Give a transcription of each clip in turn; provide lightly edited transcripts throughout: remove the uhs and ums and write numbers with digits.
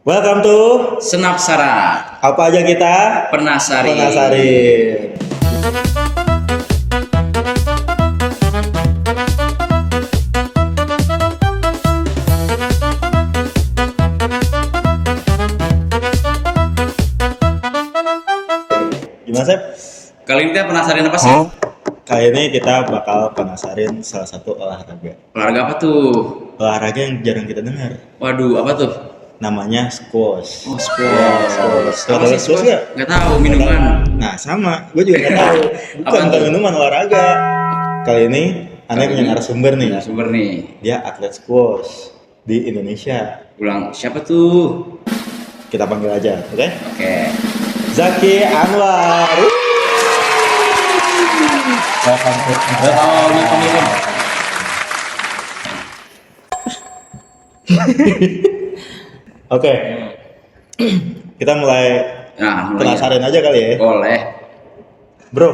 Welcome to Senapsara. apa aja kita Penasari. penasarin. Gimana Sep? Kali ini kita penasarin apa sih? Kali ini kita bakal penasarin salah satu olahraga. Olahraga apa tuh? Olahraga yang jarang kita dengar. Waduh, apa tuh? Namanya squash. Oh, squash. Tahu Apa sih squash squash? nggak? Nggak tahu, minuman. Nah sama, gue juga nggak tahu. Apa Bukan tuh? minuman olahraga. Kali ini Anda punya narasumber nih. Sumber nih. Dia atlet squash di Indonesia. Ulang, siapa tuh? Kita panggil aja, oke? Oke. Zaki Anwar. Welcome to Oh, minum. Oke. Kita mulai Nah, mulai. penasaran aja kali ya. Boleh. Bro,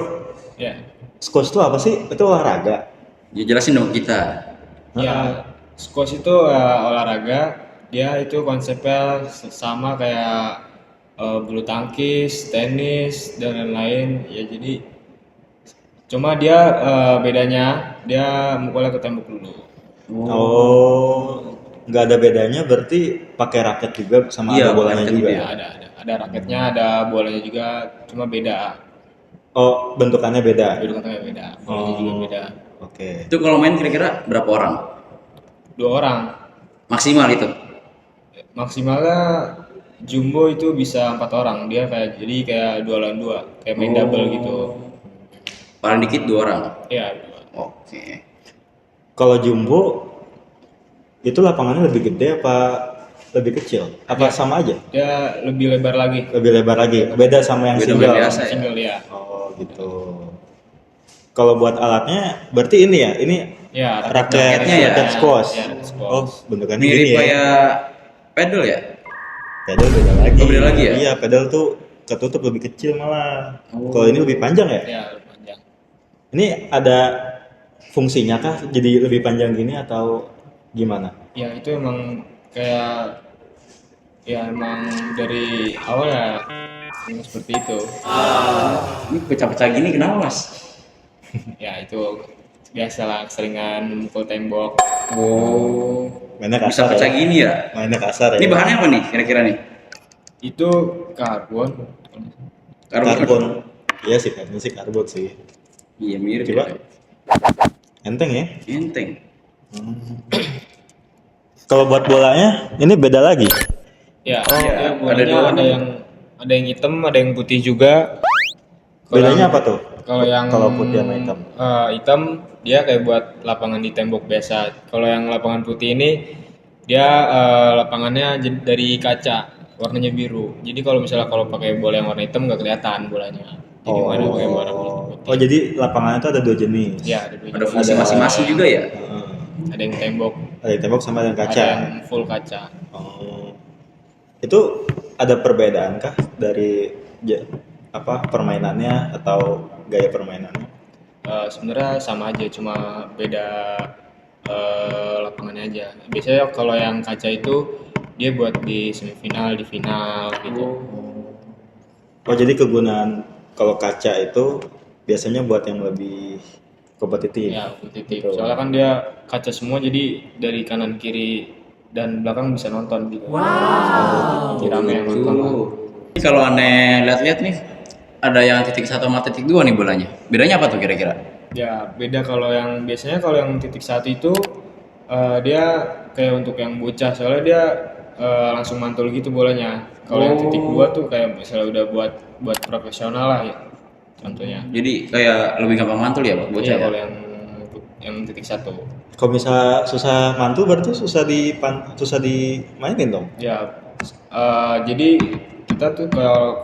Ya, squash itu apa sih? Itu olahraga. Ya jelasin dong kita. ya squash itu olahraga. Dia itu konsepnya sama kayak bulu tangkis, tenis dan lain-lain. Ya jadi cuma dia bedanya dia mukulnya ke tembok dulu. Oh, nggak ada bedanya berarti pakai raket juga sama Iya, ada bolanya raket juga. juga. Ya ada raketnya, ada bolanya juga, cuma beda. Oh, bentukannya beda. Bentuknya beda, bolanya juga beda. Oke. Itu kalau main kira-kira berapa orang? 2 orang. Maksimal itu. Maksimalnya jumbo itu bisa 4 orang. Dia kayak 2 lawan 2, kayak main double gitu. Paling dikit 2 orang. Ya, Oke. Kalau jumbo itu lapangannya lebih gede apa lebih kecil? Apa sama aja? dia lebih lebar lagi. Lebih lebar lagi. Beda sama yang Beda single. biasa ya. Single ya. Oh, gitu. Kalau buat alatnya berarti ini ya, ini Ya, Raketnya ya? raket squash. Ya, raket squash. Oh, bentukannya Mirip gini ya. kayak pedal ya? Pedal beda lagi. Oh, beda lagi ya? Iya, pedal tuh ketutup lebih kecil malah. Oh. Kalau ini lebih panjang ya? Ya, lebih panjang. Ini ada fungsinya kah? Jadi lebih panjang gini atau gimana? Ya, itu emang kayak emang dari awal ya emang seperti itu. Ini pecah-pecah gini kenapa, Mas? Ya, itu biasalah keseringan mukul tembok. Oh. Mainnya Bisa kasar pecah ya? gini ya? Mainnya kasar ya? Ini bahannya apa nih kira-kira nih? Itu karbon. Karbon. Iya sih, kayaknya sih karbon sih. Iya mirip. Coba. Ya. Enteng ya? Enteng. Kalau buat bolanya, ini beda lagi. Ya, iya. bolanya Ada dua. ada yang hitam, ada yang putih juga. Kalau Bedanya yang- apa tuh? Kalau putih sama hitam? hitam dia kayak buat lapangan di tembok biasa. Kalau yang lapangan putih ini dia lapangannya dari kaca, warnanya biru. Jadi kalau misalnya kalau pakai bola yang warna hitam nggak kelihatan bolanya. Jadi mana pakai warna putih. Oh, jadi lapangannya tuh ada dua jenis. Ya, ada dua Ada jenis. fungsi masing-masing juga ya? Heeh. Ada yang tembok, Ada yang tembok sama yang ada kaca. yang full kaca. Oh. Itu ada perbedaan kah dari permainannya atau gaya permainannya? Sebenarnya sama aja, cuma beda lapangannya aja. Biasanya kalau yang kaca itu dia buat di semifinal, di final gitu. Oh, jadi kegunaan kalau kaca itu biasanya buat yang lebih kompetitif. Ya, kompetitif. Betul. Soalnya kan dia kaca semua, jadi dari kanan kiri dan belakang bisa nonton gitu. Jadi rame yang nonton lah. Ini kalau aneh lihat-lihat nih, ada yang titik 1 sama titik 2 nih bolanya. Bedanya apa tuh kira-kira? Ya, beda kalau yang biasanya kalau yang titik 1 itu dia kayak untuk yang bocah, soalnya dia langsung mantul gitu bolanya. Kalau yang titik 2 tuh kayak misalnya udah buat profesional lah ya. Contohnya. Jadi kayak lebih gampang mantul ya buat bocah Iya, ya? kalau yang titik 1. Kalau misalnya susah mantul berarti susah dimainin dong. Ya, jadi kita tuh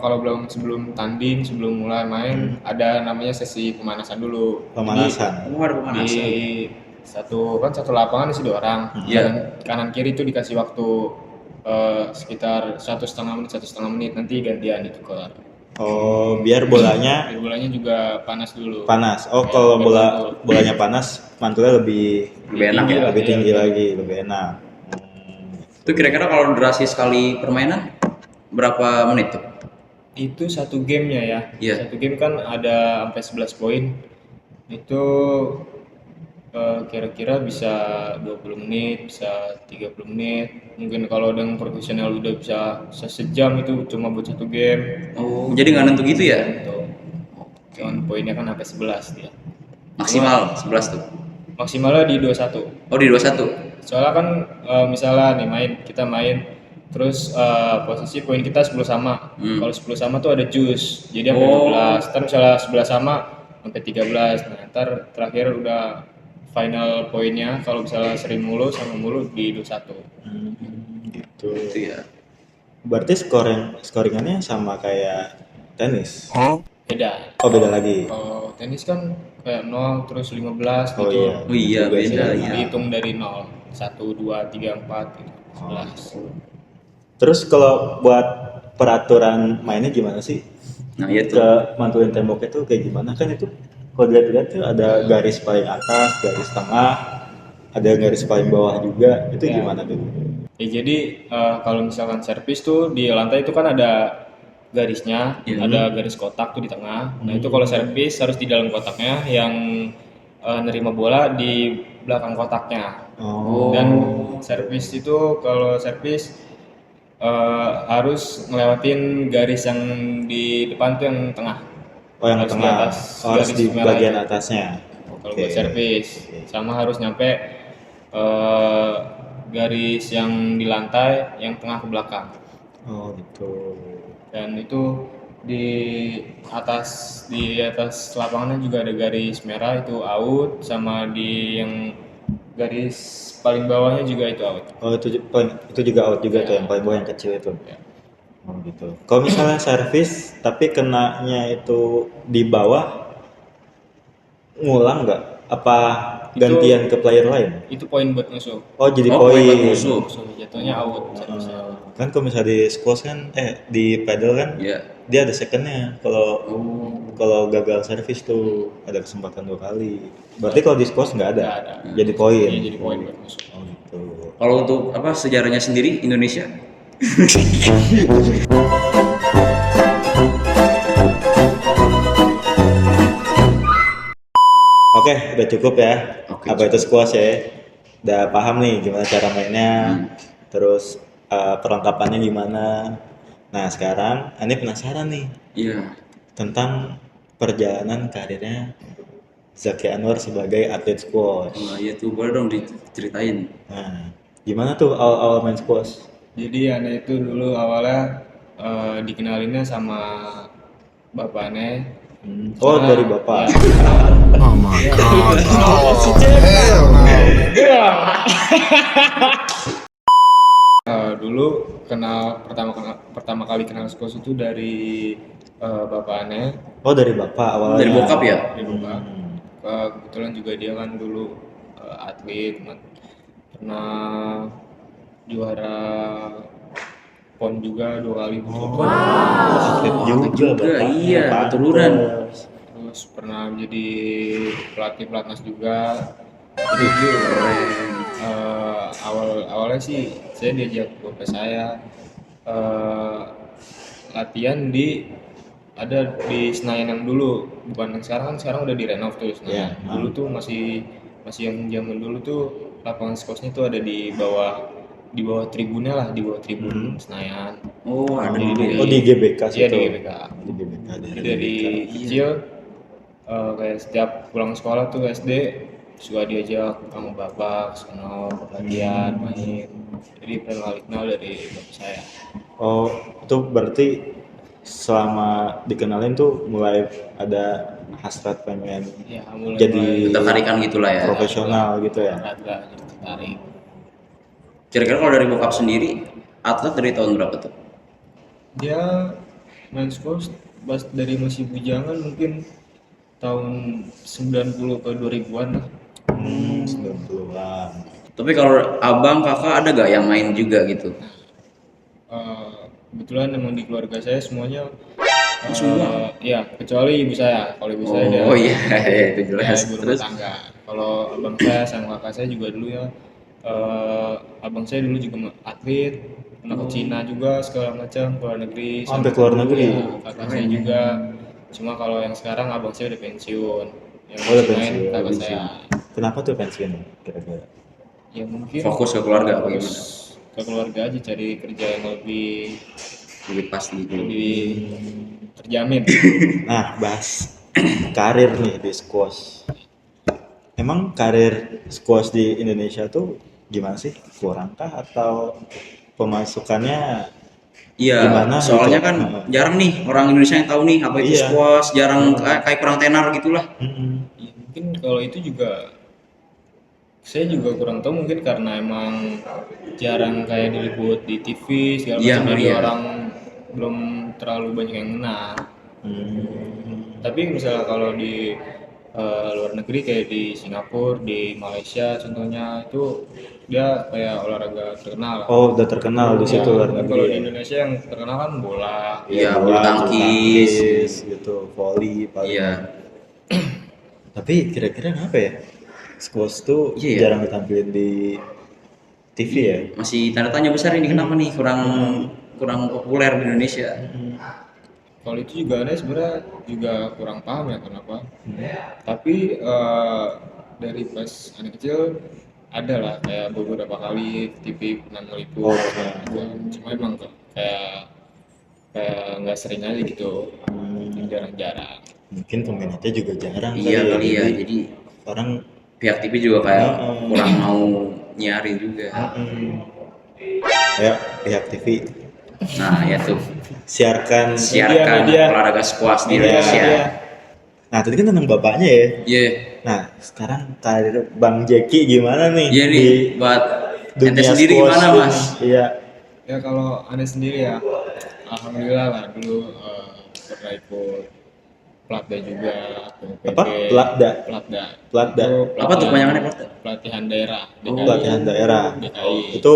kalau belum sebelum tanding, sebelum mulai main ada namanya sesi pemanasan dulu. Pemanasan. Oh, ada pemanasan. Di satu lapangan isi 2 orang. Iya. Kanan kiri itu dikasih waktu sekitar 1,5 menit nanti gantian ditukar. Oh, biar bolanya Biar bolanya juga panas dulu. panas. Oh, Ya, kalau biar mantul. bolanya panas, mantulnya lebih Lebih enak ya? lebih Iya, tinggi iya. lagi, lebih enak. Itu Itu kira-kira kalau durasi sekali permainan berapa menit tuh? Itu satu gamenya ya. Iya. Satu game kan ada sampai 11 poin. Itu kira-kira bisa 20 menit, bisa 30 menit. Mungkin kalau dengan profesional udah bisa sejam itu cuma buat satu game. Oh, jadi nggak nentu gitu ya? Gitu. Cuman poinnya kan sampai 11 dia. Maksimal 11 tuh. Maksimalnya di 21. Oh, di 21. Soalnya kan misalnya nih kita main terus posisi poin kita 10 sama. Kalau 10 sama tuh ada jus. Jadi sampai 12. Ntar misalnya 11 sama sampai 13. Nah, ntar terakhir udah final poinnya kalau misalnya sering mulu sama mulu di 21. Gitu. Itu ya. Berarti scoringannya sama kayak tenis. Beda. Oh, beda lagi. Kalau tenis kan kayak 0 terus 15 Oh, gitu. iya. Oh iya, Juga sih. beda ya. Dihitung dari 0. 1 2 3 4 gitu. 11. Terus kalau buat peraturan mainnya gimana sih? Nah, iya tuh. Ke mantulin tembok itu kayak gimana kan itu? Kalau dilihat tuh ada garis paling atas, garis tengah, ada garis paling bawah juga. Itu Ya. gimana tuh? Ya jadi kalau misalkan servis tuh di lantai itu kan ada garisnya, ada garis kotak tuh di tengah. Nah itu kalau servis harus di dalam kotaknya, yang nerima bola di belakang kotaknya. Oh. Dan servis itu kalau servis harus ngelewatin garis yang di depan tuh yang tengah. Oh, yang Harus di tengah. atas Oh, harus garis di merah bagian itu. atasnya. Kalau Oke. buat servis, sama harus nyampe garis yang di lantai yang tengah ke belakang. Oh, gitu. Dan itu di atas lapangannya juga ada garis merah itu out, sama di yang garis paling bawahnya juga itu out. Oh, itu juga out juga tuh yang paling bawah yang kecil itu. Ya. Oh, gitu. Kalau misalnya servis tapi kenanya itu di bawah, ngulang nggak? Apa gantian ke player lain? Itu poin buat musuh. Oh, jadi Oh, poin poin. buat musuh. Musuh jatuhnya out servisnya. Kan kalau misalnya di squash kan, di paddle kan, Iya. dia ada secondnya. Kalau gagal servis tuh ada kesempatan 2 kali. Berarti kalau di squash nggak ada. Nggak ada. Jadi poin. Iya, jadi poin buat musuh. Oh, gitu. Kalau untuk apa sejarahnya sendiri Indonesia? Oke, udah cukup ya. Oke, Apa itu squash ya? Udah paham nih gimana cara mainnya, terus perlengkapannya gimana. Nah, sekarang Ani penasaran nih Iya. tentang perjalanan karirnya Zaki Anwar sebagai atlet squash. Oh, iya tuh boleh dong diceritain. Nah, gimana tuh awal-awal main squash? Jadi Ane itu dulu awalnya dikenalinnya sama bapaknya. Oh, Karena- dari bapak. Ya, dulu pertama kali kenal squash itu dari bapaknya. Oh, dari bapak awalnya. Dari bokap ya? Dari bapak. Kebetulan juga dia kan dulu atlet, pernah juara PON juga 2 kali. Atlet juga, bapaknya. iya, Pantes. keturunan. Terus pernah jadi pelatih pelatnas juga. Awalnya sih saya diajak bapak saya latihan ada di Senayan yang dulu, bukan yang sekarang. Kan sekarang udah direnov tuh Senayan. Iya. Dulu tuh masih yang zaman dulu tuh lapangan squashnya tuh ada di bawah tribunnya lah, di bawah tribun Senayan. Oh, ada dulu ya. Oh, di GBK Iya, situ. di GBK. Di GBK. Jadi dari kecil kayak setiap pulang sekolah tuh SD suka diajak sama bapak sono latihan main. Jadi pertama kali kenal dari bapak saya. Oh, itu berarti selama dikenalin tuh mulai ada hasrat pengen Ya, mulai jadi Ketertarikan gitulah ya. profesional gitu ya. olahraga jadi tertarik. Kira-kira kalau dari bokap sendiri, atlet dari tahun berapa tuh? Dia main squash pas dari masih bujangan, mungkin tahun 90 ke 2000-an lah. 90-an. Tapi kalau abang, kakak ada gak yang main juga gitu? Kebetulan emang di keluarga saya semuanya Semua? ya kecuali ibu saya. Kalau ibu saya dia Oh iya, itu ya, jelas. ibu rumah Terus, tangga. Kalau abang saya sama kakak saya juga dulu ya abang saya dulu juga atlet, pernah ke Cina juga segala macam, ke luar negeri. Oh, sampai ke luar negeri. Ya, kakak saya juga. Cuma kalau yang sekarang abang saya udah pensiun. Yang Oh, udah masih main pensiun. kakak saya. Kenapa tuh pensiun kira-kira? Ya mungkin Fokus ke keluarga apa fokus gimana? ke keluarga aja, cari kerja yang lebih Lebih pasti gitu. lebih terjamin. Nah, bahas karir nih di squash. Emang karir squash di Indonesia tuh gimana sih? Kurangkah atau pemasukannya Iya, gimana soalnya gitu? kan Heeh. jarang nih orang Indonesia yang tahu nih apa itu Iya. squash, jarang Heeh. kayak kurang tenar gitulah. Mm-mm. Ya, mungkin kalau itu juga saya juga kurang tahu, mungkin karena emang jarang kayak diliput di TV segala Iya macam, kali jadi ya. orang belum terlalu banyak yang kenal. Hmm. Tapi misalnya kalau di luar negeri kayak di Singapura, di Malaysia contohnya, itu dia kayak olahraga terkenal lah. Oh, udah terkenal di Ya, situ luar kan negeri kalau ya. di Indonesia yang terkenal kan bola. Iya, Bola, bulu tangkis. gitu, volley paling. Iya. Tapi kira-kira kenapa ya? Squash tuh Iya ya. jarang ditampilin di TV ya. Masih tanda tanya besar ini kenapa nih kurang kurang populer di Indonesia. Kalau itu juga aneh sebenarnya, juga kurang paham ya kenapa. Hmm. Tapi dari pas anak kecil ada lah kayak beberapa kali TV pernah Oh, meliput iya. cuma emang kayak kayak nggak sering aja gitu, jarang-jarang. Mungkin peminatnya juga jarang Iya kali ya. Jadi Jadi orang pihak TV juga kayak Heeh. kurang mau nyiarin juga. kayak pihak TV Nah, ya tuh. siarkan. Siarkan Media. olahraga squash di Iya. Indonesia. Nah, tadi kan tentang bapaknya ya. Iya. Nah, sekarang karir Bang Jeki gimana nih Iya nih, di buat ente dunia sendiri squash gimana, ini? Mas? Iya. Ya kalau aneh sendiri ya, alhamdulillah lah dulu pernah ikut Platda juga, PPP. Apa? Platda? Platda. Platda. Itu Apa tuh kepanjangannya, Pak? pelatihan daerah DKI. Pelatihan daerah. DKI. Itu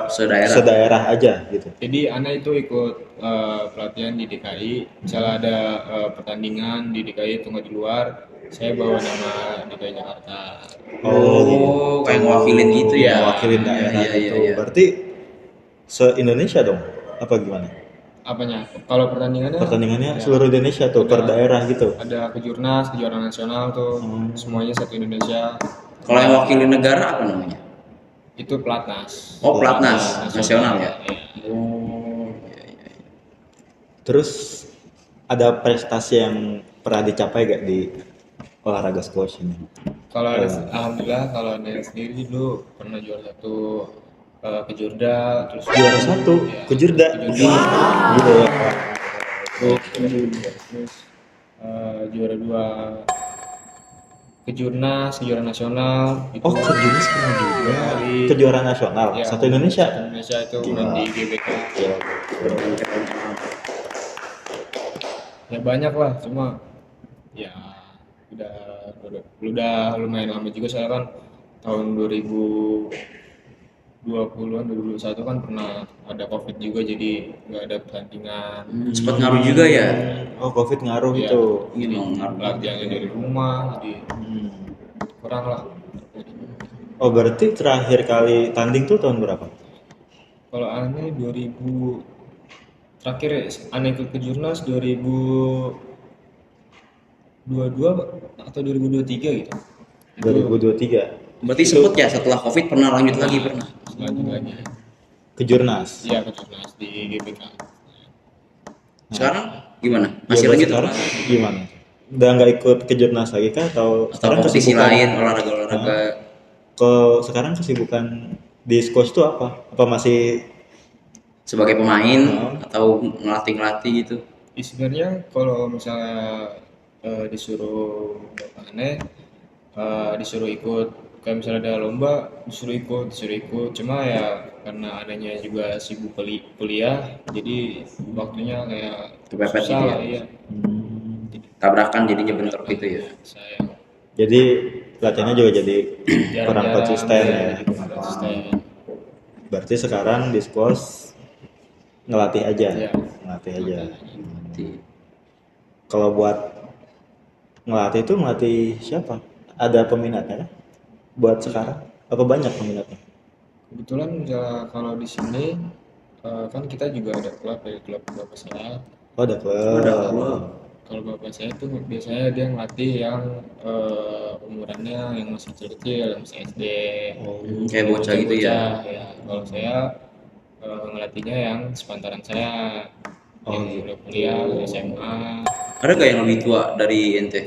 Sedaerah. sedaerah aja gitu. Jadi Ana itu ikut pelatihan di DKI. Misalnya ada pertandingan di DKI itu nggak di luar, saya bawa nama DKI Jakarta. Oh, kayak ngewakilin gitu ya. Mewakilin daerah Iya, iya, gitu. iya. Berarti se-Indonesia dong? Apa gimana? Apanya? Kalau pertandingannya? Pertandingannya ya, seluruh Indonesia tuh, per daerah gitu. ada kejurnas, kejuaraan nasional tuh, semuanya satu Indonesia. Kalau yang wakilin negara apa namanya? Itu Platnas. Oh, Platnas nasional ya. Iya. Oh, Terus ada prestasi yang pernah dicapai gak di olahraga squash ini? Kalau alhamdulillah kalau Ana sendiri dulu pernah juara satu kejurda, terus Juara satu, ya, kejurda. Gitu ya. terus juara dua kejurnas, kejuaraan nasional itu. Oh, kejurnas pernah juga. Dari- Kejuaraan nasional, Ya, satu Indonesia. satu Indonesia itu main di GBK. Ya banyak lah, cuma ya udah lumayan lama juga, soalnya kan tahun 2020-an 2021 kan pernah ada COVID juga, jadi nggak ada pertandingan. sempat ngaruh juga ya. Oh, COVID ngaruh Ya, itu. jadi Emang ngaruh. latihannya dari rumah, jadi kurang lah. Oh, berarti terakhir kali tanding tuh tahun berapa? Kalau aneh 2000 terakhir aneh ikut kejurnas 2022 atau 2023 gitu. 2023. Berarti sempet ya setelah Covid pernah lanjut lagi pernah. Lanjut lagi. Kejurnas. Iya, kejurnas di GBK. Sekarang gimana? Ya, Masih buat lanjut sekarang apa? gimana? Udah nggak ikut kejurnas lagi kah atau Atau sekarang kompetisi kesibukan? lain olahraga-olahraga? Kalau sekarang kesibukan di squash tuh apa? Apa masih Sebagai pemain atau ngelatih-ngelatih gitu? Ya, sebenarnya kalau misalnya disuruh Bapak Aneh disuruh ikut, kayak misalnya ada lomba disuruh ikut, cuma ya karena adanya juga sibuk kuliah, jadi waktunya kayak Kepepet susah gitu ya? lah, iya. Tabrakan jadinya bentrok gitu ya. Sayang. jadi latihannya juga jadi kurang Jarang-jarang, konsisten iya, ya. jadi kurang konsisten. Berarti sekarang di squash ngelatih aja. Iya. Ngelatih aja. Nanti. Kalau buat ngelatih itu ngelatih siapa? Ada peminatnya kan? Buat sekarang? Apa banyak peminatnya? Kebetulan kalau di sini kan kita juga ada klub dari klub bapak saya. Oh, ada klub. Kalau bapak saya tuh biasanya dia ngelatih yang umurannya yang masih kecil-kecil, yang masih SD, Oh, Kayak bocah gitu ya. bocah ya. Kalau saya ngelatihnya yang sepantaran saya, Oh, yang gitu. udah kuliah, SMA, Ada gak yang lebih tua dari ente?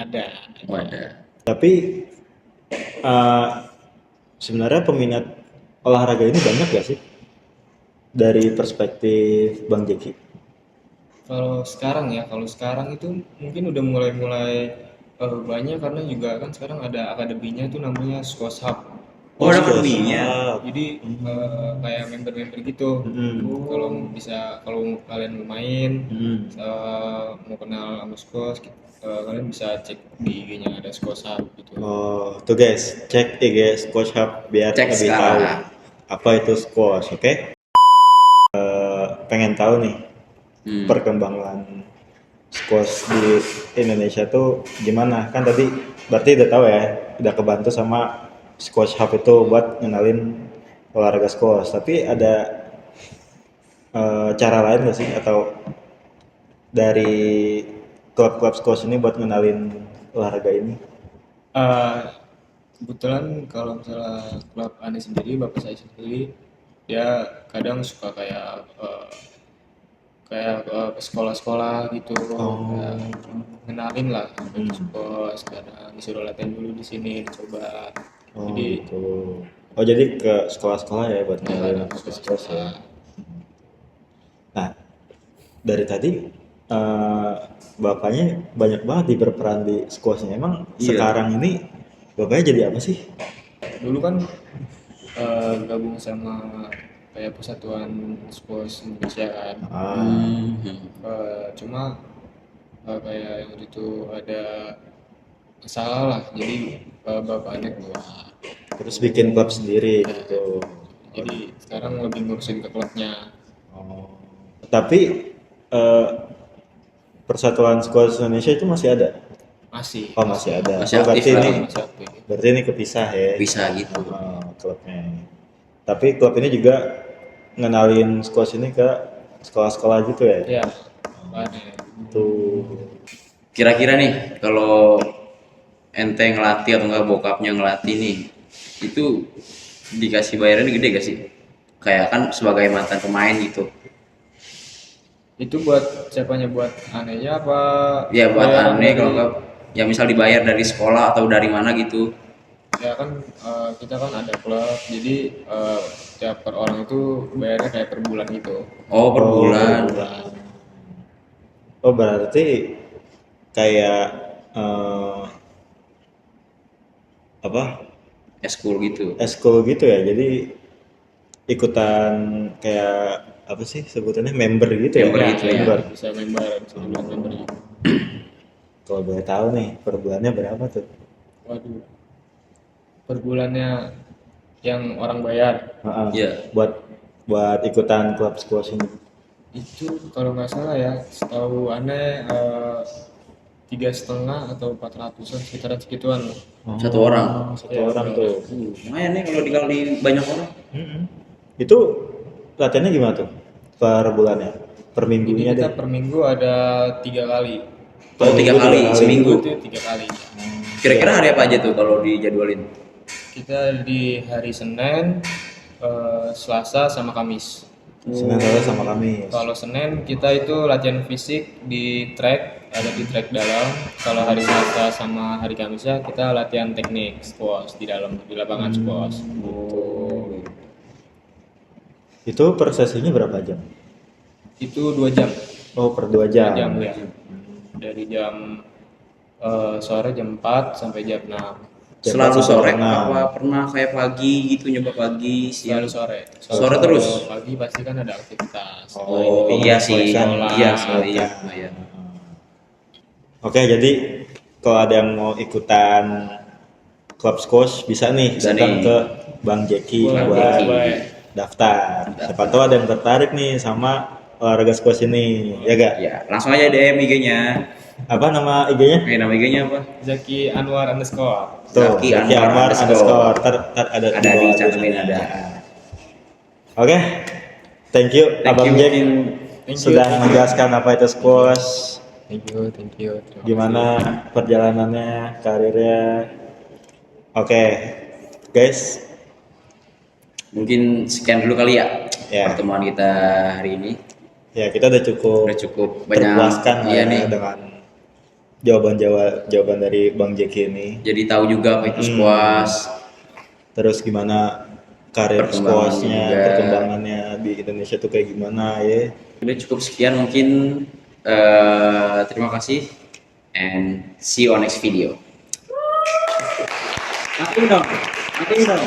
ada. Oh, ada. Tapi eh, sebenarnya peminat olahraga ini banyak gak sih? Dari perspektif Bang Jeki. Kalau sekarang itu mungkin udah mulai-mulai banyak karena juga kan sekarang ada akademinya tuh namanya Squash Hub. Oh, ada Squash akademinya. Hub. Jadi kayak member-member gitu. Kalau kalau kalian mau main, mau kenal sama squash, kalian bisa cek di IG-nya ada Squash Hub gitu. Oh, tuh guys, cek IG Squash Hub biar Cek lebih sekarang. tahu apa itu squash, oke? Pengen tahu nih perkembangan squash di Indonesia tuh gimana? Kan tadi berarti udah tahu ya, udah kebantu sama Squash Hub itu buat ngenalin olahraga squash. Tapi ada cara lain nggak sih atau dari klub-klub squash ini buat ngenalin olahraga ini? Eh, Kebetulan kalau misalnya klub Ane sendiri, bapak saya sendiri, dia kadang suka ke sekolah-sekolah gitu, kayak kenalin lah untuk squash, karena disuruh latihan dulu di sini, dicoba. Oh, Jadi gitu. Oh, jadi ke sekolah-sekolah ya buat ngenalin kadang ke olahraga squash ya. sekolah. Nah, dari tadi bapaknya banyak banget berperan di squashnya. Emang Iya. sekarang ini bapaknya jadi apa sih? Dulu kan gabung sama kayak Persatuan Squash Indonesia kan. Cuma kayak yang waktu itu ada masalah lah, jadi bapaknya keluar. Terus bikin klub sendiri gitu. Jadi sekarang lebih ngurusin ke klubnya. Oh. Tapi Persatuan Squash Indonesia itu masih ada? Masih. Oh, masih ada. Masih Oh, berarti aktif lah. ini Masih aktif. berarti ini kepisah ya. Bisa gitu. Klubnya. Tapi klub ini juga ngenalin squash ini ke sekolah-sekolah gitu ya? Ya, ada. Tuh. Kira-kira nih kalau ente ngelatih atau enggak bokapnya ngelatih nih, itu dikasih bayarannya gede gak sih? Kayak kan sebagai mantan pemain gitu. Itu buat siapanya, buat anehnya apa? Ya buat bayaran aneh dari- kalau enggak ya misal dibayar dari sekolah atau dari mana gitu. Ya kan kita kan ada klub, jadi tiap per orang itu bayarnya kayak per bulan gitu. Oh, per bulan. Oh, berarti kayak apa? Eskul gitu. Eskul gitu ya. Jadi ikutan kayak apa sih sebutannya member gitu ya? Member gitu ya. Member. Bisa member, bisa dibilang member juga. Kalau boleh tahu nih per bulannya berapa tuh? Waduh, per bulannya yang orang bayar Heeh. Iya. Buat ikutan klub squash ini. itu kalau nggak salah ya, setahu aneh 3,5 atau 400-an, sekitaran segituan loh. Satu orang. Satu orang tuh. Lumayan nih kalau dikali banyak orang. Itu latihannya gimana tuh? Per bulannya? Per Jadi minggunya kita deh. per minggu ada 3 kali. Oh, 3 kali seminggu. Itu 3 kali. Kira-kira hari apa aja tuh kalau dijadwalin? Kita di hari Senin, Selasa sama Kamis. Senin Selasa sama Kamis. Kalau Senin kita itu latihan fisik di track, ada di track dalam. Kalau hari Selasa sama hari Kamisnya kita latihan teknik squash di dalam, di lapangan squash. Itu per sesinya berapa jam? Itu 2 jam. Oh, per 2 jam. 2 jam ya. Dari jam sore jam 4 sampai jam 6. Selalu sore. Nah. Apa pernah kayak pagi gitu nyoba pagi, siang? Selalu sore. Sore terus? Kalau pagi pasti kan ada aktivitas. Oh, iya sih. sekolah. Iya, Sekolah. iya. Oke, jadi kalau ada yang mau ikutan klub squash bisa nih Bisa datang nih. ke Bang Jeki Boleh, buat boleh. daftar. Siapa tahu ada yang tertarik nih sama olahraga squash ini, ya gak? Ya, langsung aja DM IG-nya. Apa nama IG-nya? Nama IG-nya apa? Zaki Anwar underscore. Tuh, Zaki Zaki Anwar Anwar underscore. Ntar ada Ada bawah di cantumin aja. ada. Oke, thank you Thank Abang you. Jack Thank you. sudah menjelaskan apa itu squash, Thank you. Terima gimana kasih. perjalanannya, karirnya. Oke, guys, Mungkin sekian dulu kali ya, Ya. pertemuan kita hari ini. ya kita udah cukup Udah cukup banyak terpuaskan lah iya ya nih. dengan jawaban dari Bang Jack ini. Jadi tahu juga apa itu squash. Terus gimana karir Perkembangannya squashnya, juga. perkembangannya di Indonesia tuh kayak gimana ya? Udah cukup sekian mungkin. Terima kasih and see you on next video. Mati dong.